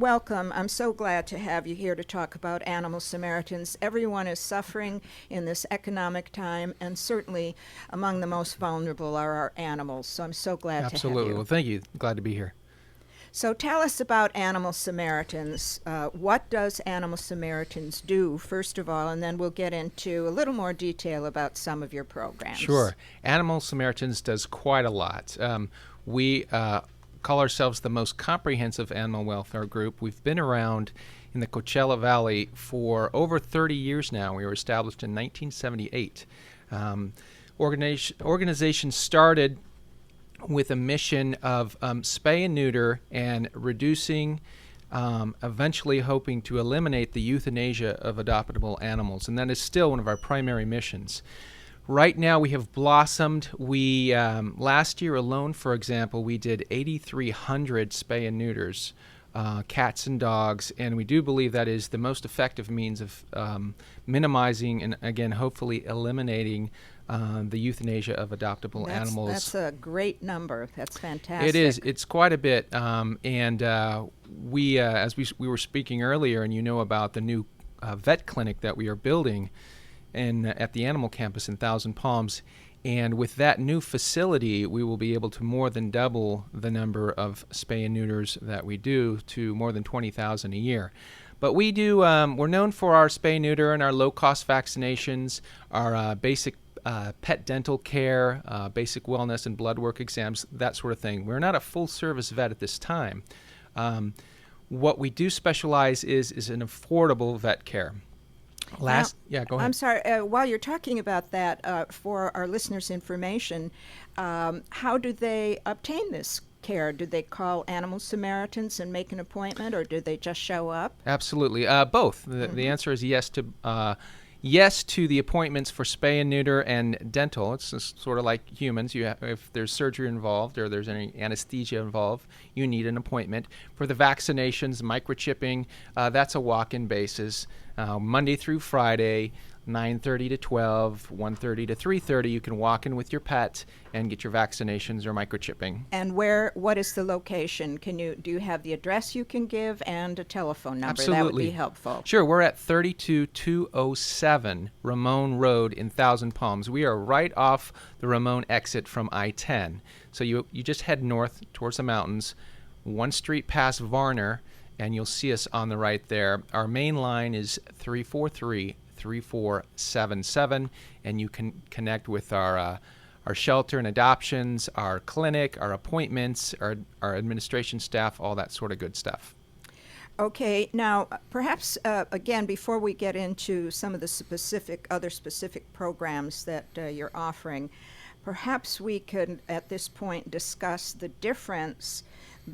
Welcome. I'm so glad to have you here to talk about Animal Samaritans. Everyone is suffering in this economic time, and certainly among the most vulnerable are our animals. So I'm so glad to have Absolutely. Well, you. thank you. Glad to be here. So tell us about Animal Samaritans. What does Animal Samaritans do, first of all, and then we'll get into a little more detail about some of your programs. Sure. Animal Samaritans does quite a lot. We call ourselves the most comprehensive animal welfare group. We've been around in the Coachella Valley for over 30 years now. We were established in 1978. Organization started with a mission of spay and neuter and reducing, eventually hoping to eliminate the euthanasia of adoptable animals. And that is still one of our primary missions. Right now we have blossomed. We last year alone, for example, we did 8,300 spay and neuters, cats and dogs, and we do believe that is the most effective means of minimizing and, again, hopefully eliminating the euthanasia of adoptable animals. That's a great number. That's fantastic. It is. It's quite a bit. We, as we were speaking earlier, and you know about the new vet clinic that we are building at the Animal Campus in Thousand Palms. And with that new facility, we will be able to more than double the number of spay and neuters that we do to more than 20,000 a year. But we do, we're known for our spay neuter and our low-cost vaccinations, our basic pet dental care, basic wellness and blood work exams, that sort of thing. We're not a full-service vet at this time. What we do specialize is in affordable vet care. Go ahead. I'm sorry, while you're talking about that, for our listeners' information, how do they obtain this care? Do they call Animal Samaritans and make an appointment, or do they just show up? Absolutely. Both. The answer is yes to the appointments for spay and neuter and dental. It's just sort of like humans. If there's surgery involved or there's any anesthesia involved, you need an appointment. For the vaccinations, microchipping, that's a walk-in basis. Monday through Friday, 9:30 to 12, 1:30 to 3:30, you can walk in with your pet and get your vaccinations or microchipping. And what is the location? Do you have the address you can give and a telephone number? Absolutely. That would be helpful. Sure. We're at 32207 Ramon Road in Thousand Palms. We are right off the Ramon exit from I-10. So you just head north towards the mountains, one street past Varner, and you'll see us on the right there. Our main line is 343-3477, and you can connect with our shelter and adoptions, our clinic, our appointments, our administration staff, all that sort of good stuff. Okay, now perhaps again, before we get into some of the other specific programs that you're offering, perhaps we could at this point discuss the difference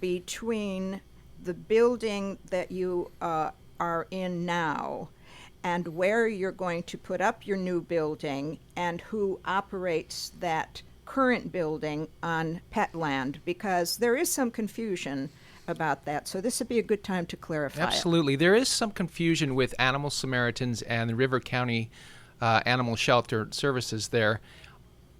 between the building that you are in now and where you're going to put up your new building and who operates that current building on pet land, because there is some confusion about that. So this would be a good time to clarify. Absolutely. There is some confusion with Animal Samaritans and the River County Animal Shelter Services there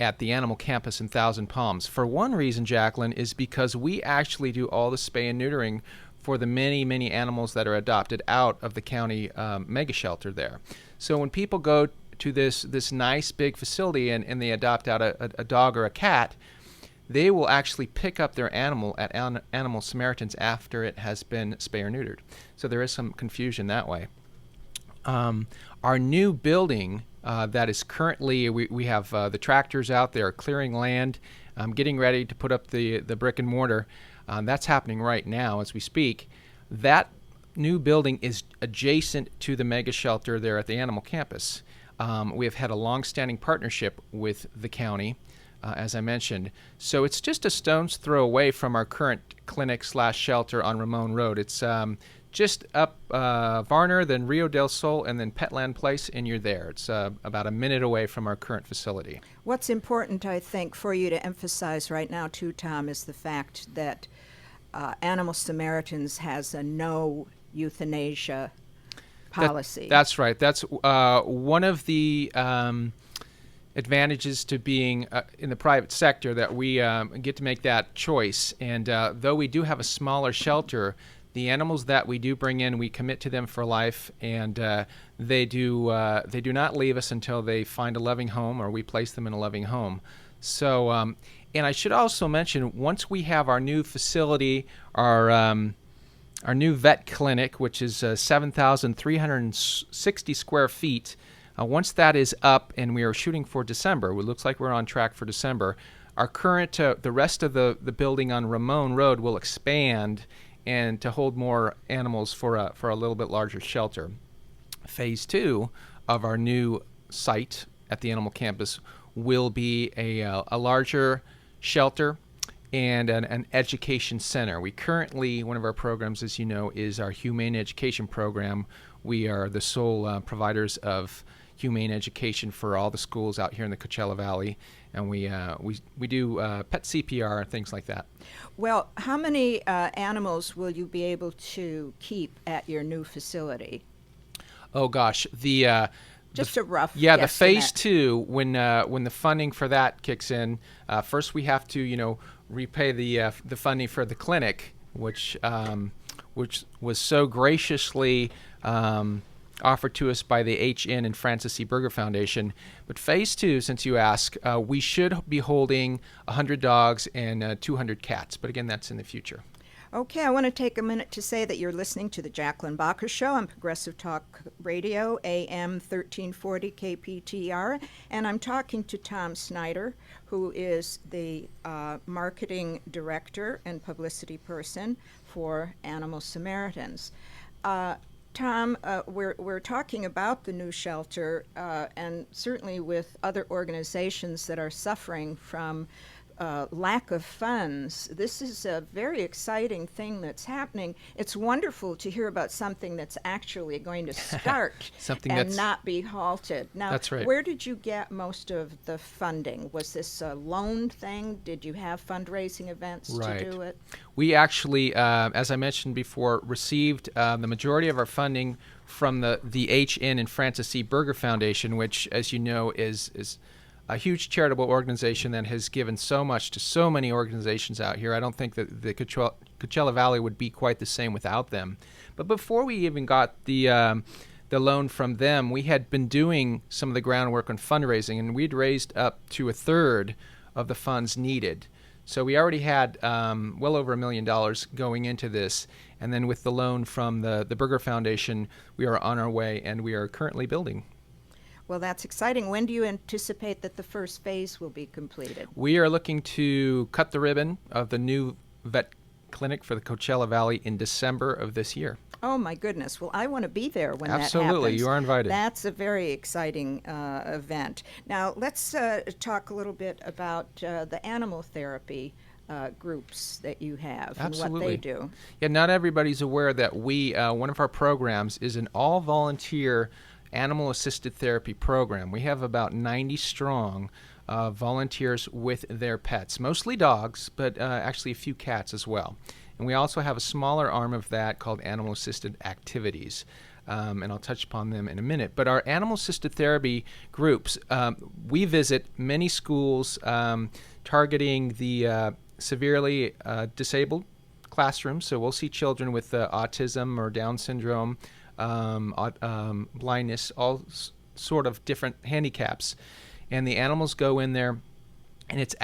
at the Animal Campus in Thousand Palms. For one reason, Jacqueline, is because we actually do all the spay and neutering for the many, many animals that are adopted out of the county mega shelter there. So when people go to this nice big facility and they adopt out a dog or a cat, they will actually pick up their animal at Animal Samaritans after it has been spay or neutered. So there is some confusion that way. Our new building that is currently, we have the tractors out there clearing land, getting ready to put up the brick and mortar. That's happening right now as we speak. That new building is adjacent to the mega shelter there at the Animal Campus. We have had a long-standing partnership with the county, as I mentioned. So it's just a stone's throw away from our current clinic/shelter on Ramon Road. It's just up Varner, then Rio del Sol, and then Petland Place, and you're there. It's about a minute away from our current facility. What's important, I think, for you to emphasize right now, too, Tom, is the fact that Animal Samaritans has a no-euthanasia policy. That's right. That's one of the advantages to being in the private sector, that we get to make that choice. And though we do have a smaller shelter, The animals that we do bring in, we commit to them for life, and they do not leave us until they find a loving home or we place them in a loving home. So, and I should also mention, once we have our new facility, our new vet clinic, which is 7,360 square feet, once that is up, and we are shooting for December, it looks like we're on track for December, our current, the rest of the building on Ramon Road will expand and to hold more animals for a little bit larger shelter. Phase 2 of our new site at the Animal Campus will be a larger shelter and an education center. We currently, one of our programs, as you know, is our humane education program. We are the sole providers of humane education for all the schools out here in the Coachella Valley, and we do pet CPR and things like that. Well, how many animals will you be able to keep at your new facility? Oh gosh, Just a rough the guesstimate. phase 2, when the funding for that kicks in, first we have to repay the funding for the clinic, which was so graciously offered to us by the HN and Francis E. Berger Foundation. But phase 2, since you ask, we should be holding 100 dogs and 200 cats. But again, that's in the future. Okay, I want to take a minute to say that you're listening to the Jacqueline Bachar Show on Progressive Talk Radio, AM 1340 KPTR, and I'm talking to Tom Snyder, who is the marketing director and publicity person for Animal Samaritans. Tom, we're talking about the new shelter, and certainly with other organizations that are suffering from lack of funds. This is a very exciting thing that's happening. It's wonderful to hear about something that's actually going to start and not be halted. Now, that's right. Where did you get most of the funding? Was this a loan thing? Did you have fundraising events to do it? We actually, as I mentioned before, received the majority of our funding from the HN and Francis E. Berger Foundation, which, as you know, is a huge charitable organization that has given so much to so many organizations out here. I don't think that the Coachella Valley would be quite the same without them. But before we even got the loan from them, we had been doing some of the groundwork on fundraising, and we'd raised up to a third of the funds needed. So we already had well over $1 million going into this, and then with the loan from the Berger Foundation, we are on our way, and we are currently building. Well, that's exciting. When do you anticipate that the first phase will be completed? We are looking to cut the ribbon of the new vet clinic for the Coachella Valley in December of this year. Oh, my goodness. Well, I want to be there when that happens. Absolutely. You are invited. That's a very exciting event. Now, let's talk a little bit about the animal therapy groups that you have and what they do. Yeah, not everybody's aware that we, one of our programs is an all-volunteer animal-assisted therapy program. We have about 90 strong volunteers with their pets, mostly dogs, but actually a few cats as well. And we also have a smaller arm of that called animal-assisted activities, and I'll touch upon them in a minute. But our animal-assisted therapy groups, we visit many schools targeting the severely disabled classrooms. So we'll see children with autism or Down syndrome, blindness, all sort of different handicaps. And the animals go in there, and it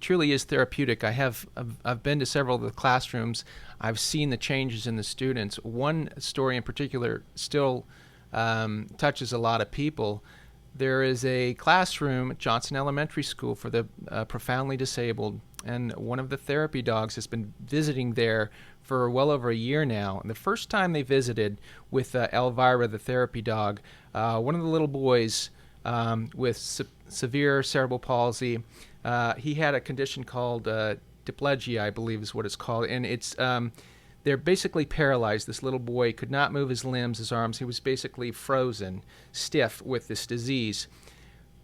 truly is therapeutic. I've been to several of the classrooms. I've seen the changes in the students. One story in particular still touches a lot of people. There is a classroom at Johnson Elementary School for the profoundly disabled, and one of the therapy dogs has been visiting there for well over a year now. And the first time they visited with Elvira, the therapy dog, one of the little boys with severe cerebral palsy, he had a condition called diplegia, I believe is what it's called, and it's they're basically paralyzed. This little boy could not move his limbs, his arms. He was basically frozen, stiff with this disease.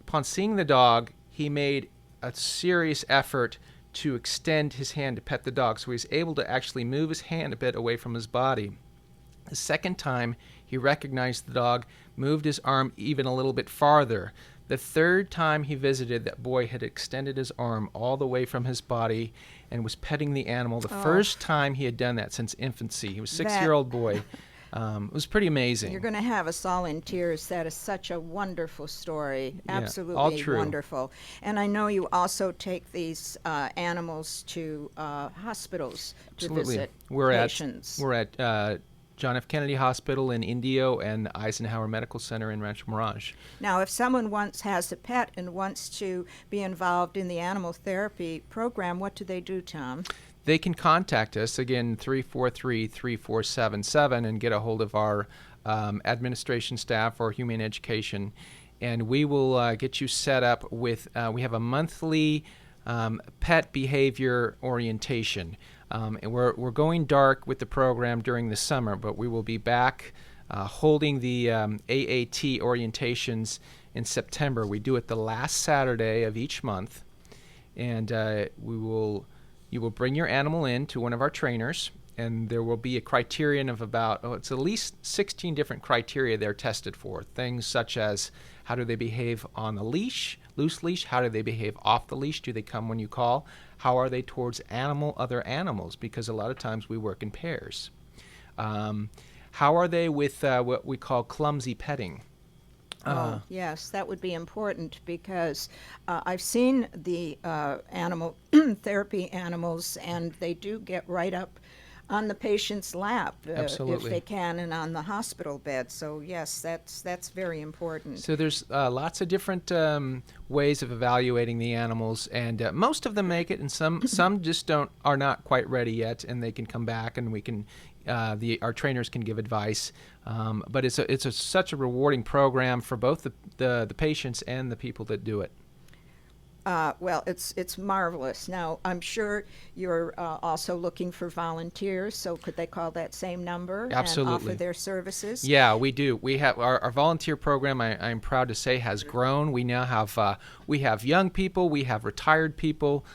Upon seeing the dog, he made a serious effort to extend his hand to pet the dog, so he was able to actually move his hand a bit away from his body. The second time, he recognized the dog, moved his arm even a little bit farther. The third time he visited, that boy had extended his arm all the way from his body and was petting the animal. The first time he had done that since infancy. He was a 6-year-old boy. It was pretty amazing. You're going to have us all in tears. That is such a wonderful story. Yeah, Absolutely all true. wonderful. And I know you also take these animals to hospitals Absolutely. to visit We're patients. We're at John F. Kennedy Hospital in Indio and Eisenhower Medical Center in Rancho Mirage. Now, if someone has a pet and wants to be involved in the animal therapy program, what do they do, Tom? They can contact us, again, 343-3477, and get a hold of our administration staff or humane education, and we will get you set up with, we have a monthly pet behavior orientation. And we're going dark with the program during the summer, but we will be back holding the AAT orientations in September. We do it the last Saturday of each month, and you will bring your animal in to one of our trainers, and there will be a criterion of about, it's at least 16 different criteria they're tested for. Things such as how do they behave on the leash, loose leash, how do they behave off the leash, do they come when you call, how are they towards other animals, because a lot of times we work in pairs. How are they with what we call clumsy petting? Yes, that would be important because I've seen the animal therapy animals, and they do get right up on the patient's lap if they can, and on the hospital bed. So yes, that's very important. So there's lots of different ways of evaluating the animals, and most of them make it, and some just are not quite ready yet, and they can come back, and we can our trainers can give advice. But it's such a rewarding program for both the patients and the people that do it. Well, it's marvelous. Now, I'm sure you're also looking for volunteers, so could they call that same number Absolutely. and offer their services? Yeah, we do. We have our volunteer program, I'm proud to say, has grown. We now have we have young people, we have retired people,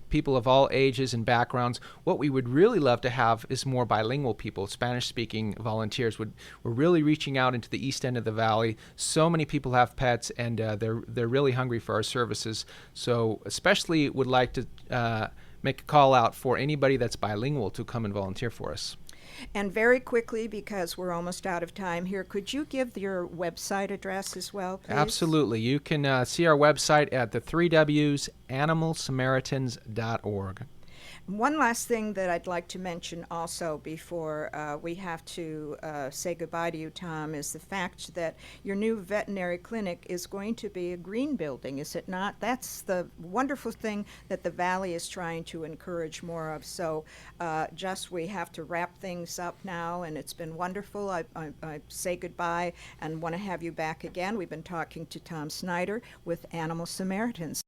people of all ages and backgrounds. What we would really love to have is more bilingual people, Spanish-speaking volunteers. We're really reaching out into the east end of the valley. So many people have pets, and they're really hungry for our services. So especially would like to make a call out for anybody that's bilingual to come and volunteer for us. And very quickly, because we're almost out of time here, could you give your website address as well, please? Absolutely. You can see our website at the 3Ws, animalsamaritans.org. One last thing that I'd like to mention also before we have to say goodbye to you, Tom, is the fact that your new veterinary clinic is going to be a green building, is it not? That's the wonderful thing that the Valley is trying to encourage more of. So we have to wrap things up now, and it's been wonderful. I say goodbye and want to have you back again. We've been talking to Tom Snyder with Animal Samaritans.